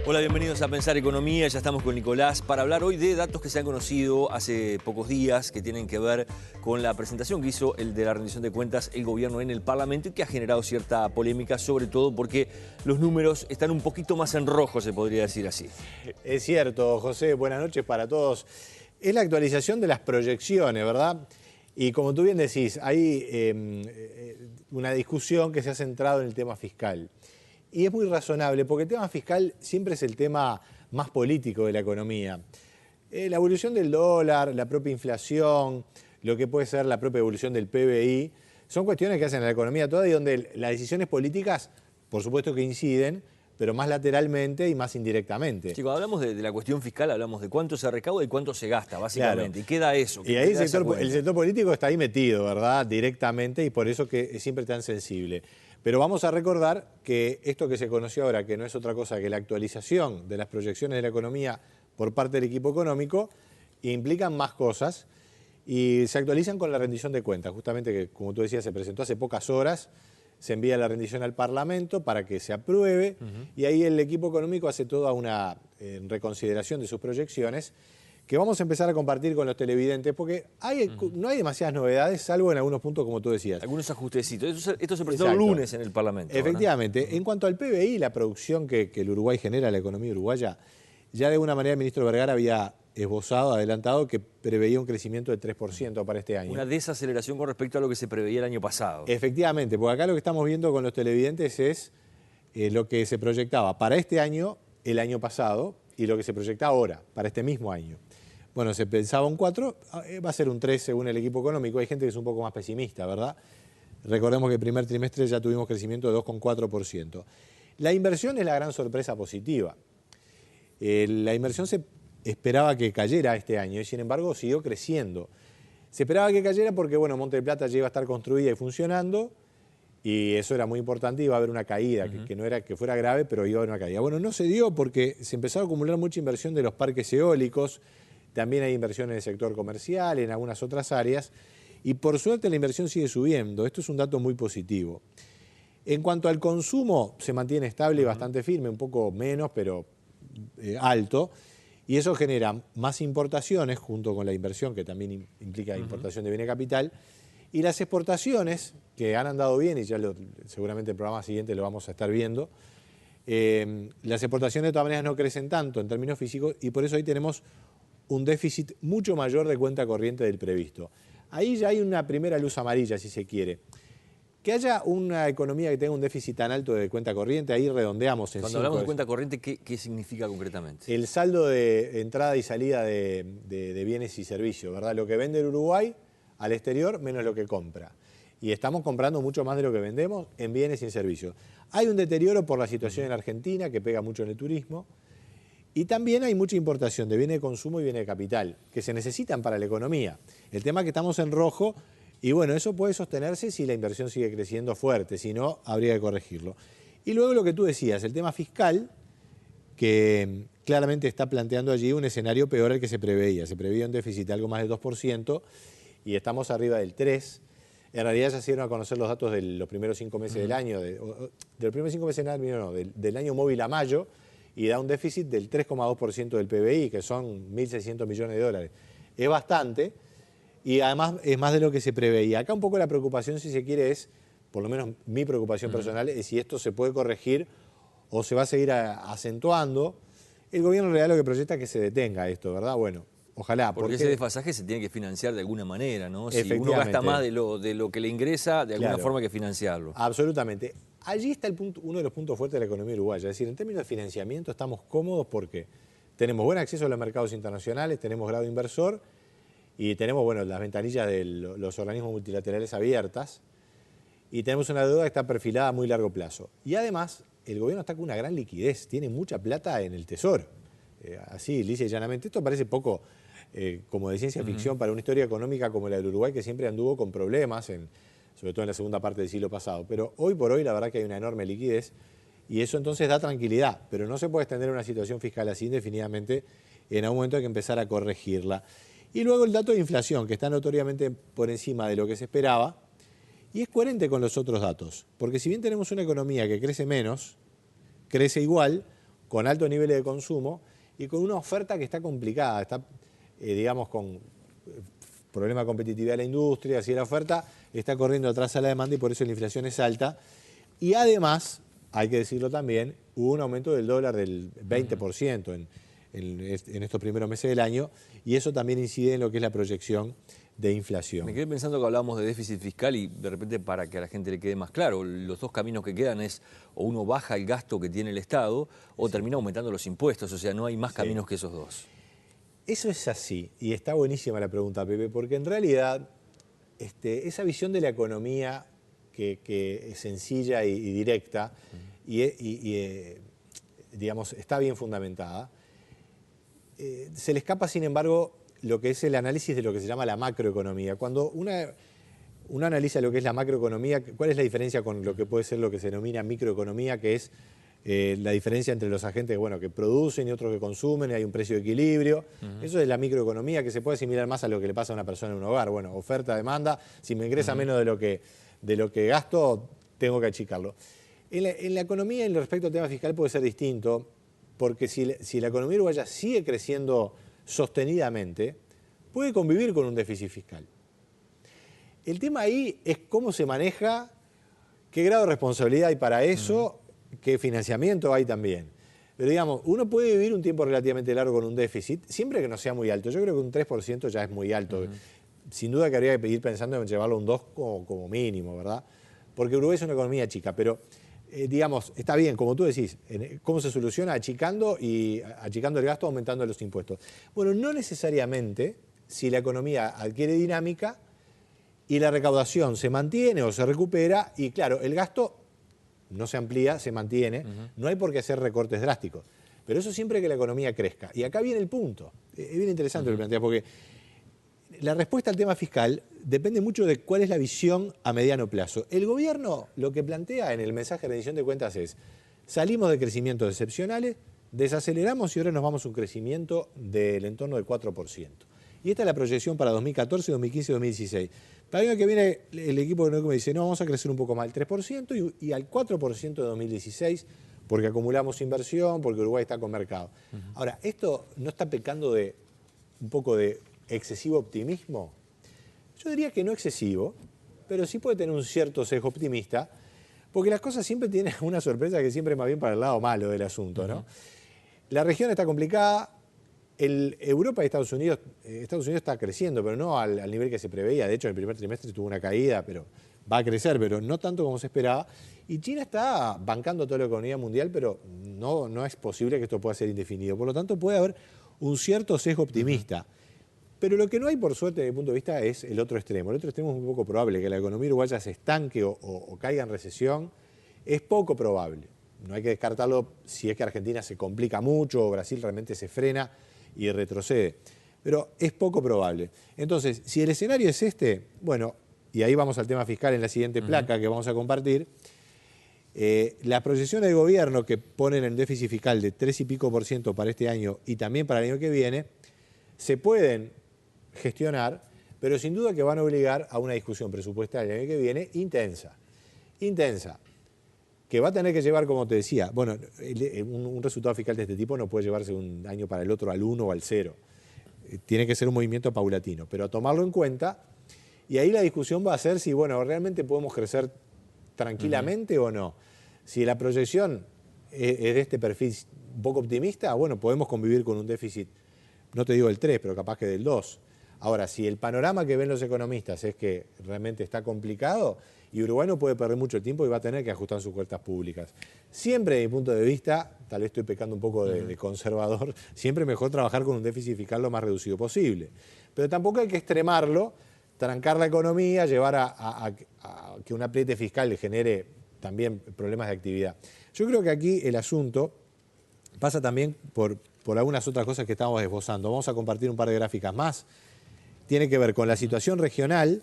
Hola, bienvenidos a Pensar Economía. Ya estamos con Nicolás para hablar hoy de datos que se han conocido hace pocos días que tienen que ver con la presentación que hizo el de la rendición de cuentas el gobierno en el Parlamento y que ha generado cierta polémica, sobre todo porque los números están un poquito más en rojo, se podría decir así. Es cierto, José. Buenas noches para todos. Es la actualización de las proyecciones, ¿verdad? Y como tú bien decís, hay una discusión que se ha centrado en el tema fiscal. Y es muy razonable, porque el tema fiscal siempre es el tema más político de la economía. La evolución del dólar, la propia inflación, lo que puede ser la propia evolución del PBI, son cuestiones que hacen a la economía toda y donde las decisiones políticas, por supuesto que inciden, pero más lateralmente y más indirectamente. Sí, cuando hablamos de la cuestión fiscal, hablamos de cuánto se recauda y cuánto se gasta, básicamente. Claro. Y queda eso. Y ahí el sector político está ahí metido, ¿verdad? Directamente, y por eso que es siempre tan sensible. Pero vamos a recordar que esto que se conoció ahora, que no es otra cosa que la actualización de las proyecciones de la economía por parte del equipo económico, implican más cosas y se actualizan con la rendición de cuentas. Justamente que, como tú decías, se presentó hace pocas horas, se envía la rendición al Parlamento para que se apruebe y ahí el equipo económico hace toda una reconsideración de sus proyecciones que vamos a empezar a compartir con los televidentes, porque no hay demasiadas novedades, salvo en algunos puntos, como tú decías. Algunos ajustecitos. Esto se presentó el lunes en el Parlamento. Efectivamente. ¿Verdad? En cuanto al PBI, la producción que el Uruguay genera, la economía uruguaya, ya de alguna manera el ministro Vergara había esbozado, adelantado, que preveía un crecimiento de 3% para este año. Una desaceleración con respecto a lo que se preveía el año pasado. Efectivamente, porque acá lo que estamos viendo con los televidentes es lo que se proyectaba para este año, el año pasado, y lo que se proyecta ahora, para este mismo año. Bueno, se pensaba un 4, va a ser un 3 según el equipo económico. Hay gente que es un poco más pesimista, ¿verdad? Recordemos que el primer trimestre ya tuvimos crecimiento de 2,4%. La inversión es la gran sorpresa positiva. La inversión se esperaba que cayera este año y sin embargo siguió creciendo. Se esperaba que cayera porque, bueno, Monte del Plata ya iba a estar construida y funcionando y eso era muy importante y iba a haber una caída, que no era que fuera grave, pero iba a haber una caída. Bueno, no se dio porque se empezó a acumular mucha inversión de los parques eólicos. También hay inversión en el sector comercial, en algunas otras áreas, y por suerte la inversión sigue subiendo. Esto es un dato muy positivo. En cuanto al consumo, se mantiene estable y bastante firme, un poco menos, pero alto, y eso genera más importaciones, junto con la inversión, que también implica importación de bienes de capital, y las exportaciones, que han andado bien, y ya seguramente el programa siguiente lo vamos a estar viendo, las exportaciones de todas maneras no crecen tanto en términos físicos, y por eso ahí tenemos un déficit mucho mayor de cuenta corriente del previsto. Ahí ya hay una primera luz amarilla, si se quiere. Que haya una economía que tenga un déficit tan alto de cuenta corriente, ahí redondeamos en 5. Cuando hablamos de cuenta corriente, ¿qué significa concretamente? El saldo de entrada y salida de bienes y servicios, ¿verdad? Lo que vende el Uruguay al exterior menos lo que compra. Y estamos comprando mucho más de lo que vendemos en bienes y en servicios. Hay un deterioro por la situación en Argentina, que pega mucho en el turismo. Y también hay mucha importación de bienes de consumo y bienes de capital, que se necesitan para la economía. El tema es que estamos en rojo, y bueno, eso puede sostenerse si la inversión sigue creciendo fuerte, si no, habría que corregirlo. Y luego lo que tú decías, el tema fiscal, que claramente está planteando allí un escenario peor al que se preveía. Se preveía un déficit de algo más del 2%, y estamos arriba del 3%. En realidad ya se dieron a conocer los datos de los primeros 5 meses del año, de los primeros 5 meses del año móvil a mayo, y da un déficit del 3,2% del PBI, que son 1.600 millones de dólares. Es bastante, y además es más de lo que se preveía. Acá un poco la preocupación, si se quiere, es, por lo menos mi preocupación personal, es si esto se puede corregir o se va a seguir acentuando. El gobierno real lo que proyecta es que se detenga esto, ¿verdad? Bueno, ojalá. Porque ese desfasaje se tiene que financiar de alguna manera, ¿no? Si uno Efectivamente. gasta más de lo que le ingresa, de alguna forma hay que financiarlo. Absolutamente. Allí está uno de los puntos fuertes de la economía uruguaya. Es decir, en términos de financiamiento estamos cómodos porque tenemos buen acceso a los mercados internacionales, tenemos grado inversor y tenemos, bueno, las ventanillas de los organismos multilaterales abiertas y tenemos una deuda que está perfilada a muy largo plazo. Y además, el gobierno está con una gran liquidez, tiene mucha plata en el tesoro. Así, lisa y llanamente. Esto parece poco como de ciencia ficción para una historia económica como la del Uruguay, que siempre anduvo con problemas, sobre todo en la segunda parte del siglo pasado. Pero hoy por hoy la verdad que hay una enorme liquidez y eso entonces da tranquilidad, pero no se puede extender una situación fiscal así indefinidamente. En algún momento hay que empezar a corregirla. Y luego el dato de inflación, que está notoriamente por encima de lo que se esperaba, y es coherente con los otros datos, porque si bien tenemos una economía que crece menos, crece igual, con altos niveles de consumo y con una oferta que está complicada, está, digamos, con problema de competitividad de la industria, así la oferta está corriendo atrás a la demanda y por eso la inflación es alta. Y además, hay que decirlo también, hubo un aumento del dólar del 20% en estos primeros meses del año y eso también incide en lo que es la proyección de inflación. Me quedé pensando que hablábamos de déficit fiscal y de repente para que a la gente le quede más claro, los dos caminos que quedan es o uno baja el gasto que tiene el Estado o termina aumentando los impuestos, o sea, no hay más caminos que esos dos. Eso es así y está buenísima la pregunta, Pepe, porque en realidad esa visión de la economía que es sencilla y directa digamos, está bien fundamentada, se le escapa, sin embargo, lo que es el análisis de lo que se llama la macroeconomía. Cuando uno analiza lo que es la macroeconomía, ¿cuál es la diferencia con lo que puede ser lo que se denomina microeconomía, que es la diferencia entre los agentes que producen y otros que consumen, y hay un precio de equilibrio? Eso es la microeconomía, que se puede asimilar más a lo que le pasa a una persona en un hogar. Bueno, oferta, demanda, si me ingresa menos de lo que gasto, tengo que achicarlo. En la economía, en respecto al tema fiscal, puede ser distinto, porque si la economía uruguaya sigue creciendo sostenidamente, puede convivir con un déficit fiscal. El tema ahí es cómo se maneja, qué grado de responsabilidad hay para eso, qué financiamiento hay también. Pero digamos, uno puede vivir un tiempo relativamente largo con un déficit, siempre que no sea muy alto. Yo creo que un 3% ya es muy alto. Sin duda que habría que ir pensando en llevarlo a un 2 como mínimo, ¿verdad? Porque Uruguay es una economía chica, pero digamos, está bien, como tú decís, ¿cómo se soluciona? Achicando el gasto, aumentando los impuestos. Bueno, no necesariamente, si la economía adquiere dinámica y la recaudación se mantiene o se recupera, y claro, el gasto no se amplía, se mantiene, no hay por qué hacer recortes drásticos. Pero eso siempre que la economía crezca. Y acá viene el punto. Es bien interesante lo que planteas, porque la respuesta al tema fiscal depende mucho de cuál es la visión a mediano plazo. El gobierno lo que plantea en el mensaje de rendición de cuentas es: salimos de crecimientos excepcionales, desaceleramos y ahora nos vamos a un crecimiento del entorno del 4%. Y esta es la proyección para 2014, 2015 y 2016. Para el año que viene el equipo económico me dice: no, vamos a crecer un poco más, al 3% y al 4% de 2016, porque acumulamos inversión, porque Uruguay está con mercado. Ahora, ¿esto no está pecando de un poco de excesivo optimismo? Yo diría que no excesivo, pero sí puede tener un cierto sesgo optimista, porque las cosas siempre tienen una sorpresa que siempre es más bien para el lado malo del asunto, ¿no? La región está complicada, Europa y Estados Unidos está creciendo, pero no al nivel que se preveía. De hecho, en el primer trimestre tuvo una caída, pero va a crecer, pero no tanto como se esperaba. Y China está bancando toda la economía mundial, pero no es posible que esto pueda ser indefinido. Por lo tanto, puede haber un cierto sesgo optimista. Pero lo que no hay, por suerte, desde mi punto de vista, es el otro extremo. El otro extremo es muy poco probable, que la economía uruguaya se estanque o caiga en recesión. Es poco probable. No hay que descartarlo si es que Argentina se complica mucho o Brasil realmente se frena y retrocede. Pero es poco probable. Entonces, si el escenario es este, bueno, y ahí vamos al tema fiscal en la siguiente placa que vamos a compartir, las proyecciones de gobierno que ponen el déficit fiscal de 3 y pico % para este año y también para el año que viene, se pueden gestionar, pero sin duda que van a obligar a una discusión presupuestaria el año que viene intensa, que va a tener que llevar, como te decía, bueno, un resultado fiscal de este tipo no puede llevarse un año para el otro al 1 o al 0, tiene que ser un movimiento paulatino, pero a tomarlo en cuenta, y ahí la discusión va a ser si, bueno, realmente podemos crecer tranquilamente o no. Si la proyección es de este perfil un poco optimista, bueno, podemos convivir con un déficit, no te digo del 3, pero capaz que del 2. Ahora, si el panorama que ven los economistas es que realmente está complicado, y Uruguay no puede perder mucho tiempo y va a tener que ajustar sus cuentas públicas. Siempre, desde mi punto de vista, tal vez estoy pecando un poco de conservador, siempre mejor trabajar con un déficit fiscal lo más reducido posible. Pero tampoco hay que extremarlo, trancar la economía, llevar a que un apriete fiscal le genere también problemas de actividad. Yo creo que aquí el asunto pasa también por algunas otras cosas que estamos esbozando. Vamos a compartir un par de gráficas más. Tiene que ver con la situación regional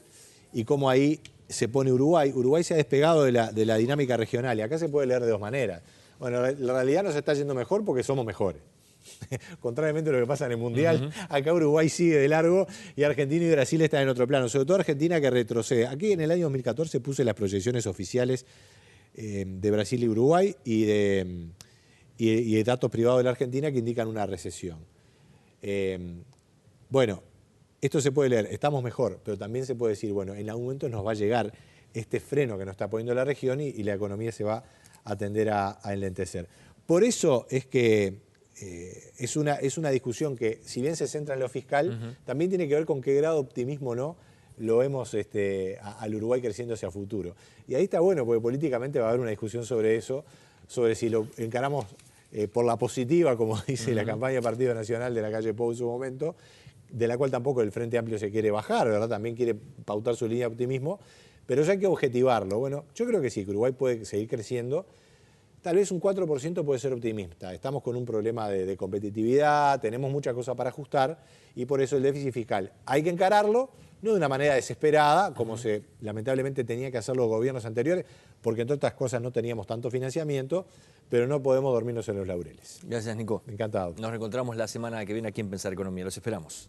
y cómo ahí se pone Uruguay. Uruguay se ha despegado de la dinámica regional y acá se puede leer de dos maneras. Bueno, la realidad nos está yendo mejor porque somos mejores. Contrariamente a lo que pasa en el Mundial, acá Uruguay sigue de largo y Argentina y Brasil están en otro plano. Sobre todo Argentina, que retrocede. Aquí en el año 2014 puse las proyecciones oficiales de Brasil y Uruguay y y datos privados de la Argentina que indican una recesión. Bueno, esto se puede leer, estamos mejor, pero también se puede decir, bueno, en algún momento nos va a llegar este freno que nos está poniendo la región y la economía se va a tender a enlentecer. Por eso es que es una discusión que, si bien se centra en lo fiscal, también tiene que ver con qué grado de optimismo no lo vemos al Uruguay creciendo hacia futuro. Y ahí está bueno, porque políticamente va a haber una discusión sobre eso, sobre si lo encaramos por la positiva, como dice la campaña del Partido Nacional de la calle Pou en su momento, de la cual tampoco el Frente Amplio se quiere bajar, ¿verdad? También quiere pautar su línea de optimismo, pero ya hay que objetivarlo. Bueno, yo creo que sí, que Uruguay puede seguir creciendo. Tal vez un 4% puede ser optimista. Estamos con un problema de competitividad, tenemos muchas cosas para ajustar y por eso el déficit fiscal hay que encararlo, no de una manera desesperada, como lamentablemente tenía que hacer los gobiernos anteriores, porque entre otras cosas no teníamos tanto financiamiento, pero no podemos dormirnos en los laureles. Gracias, Nico. Encantado. Nos reencontramos la semana que viene aquí en Pensar Economía. Los esperamos.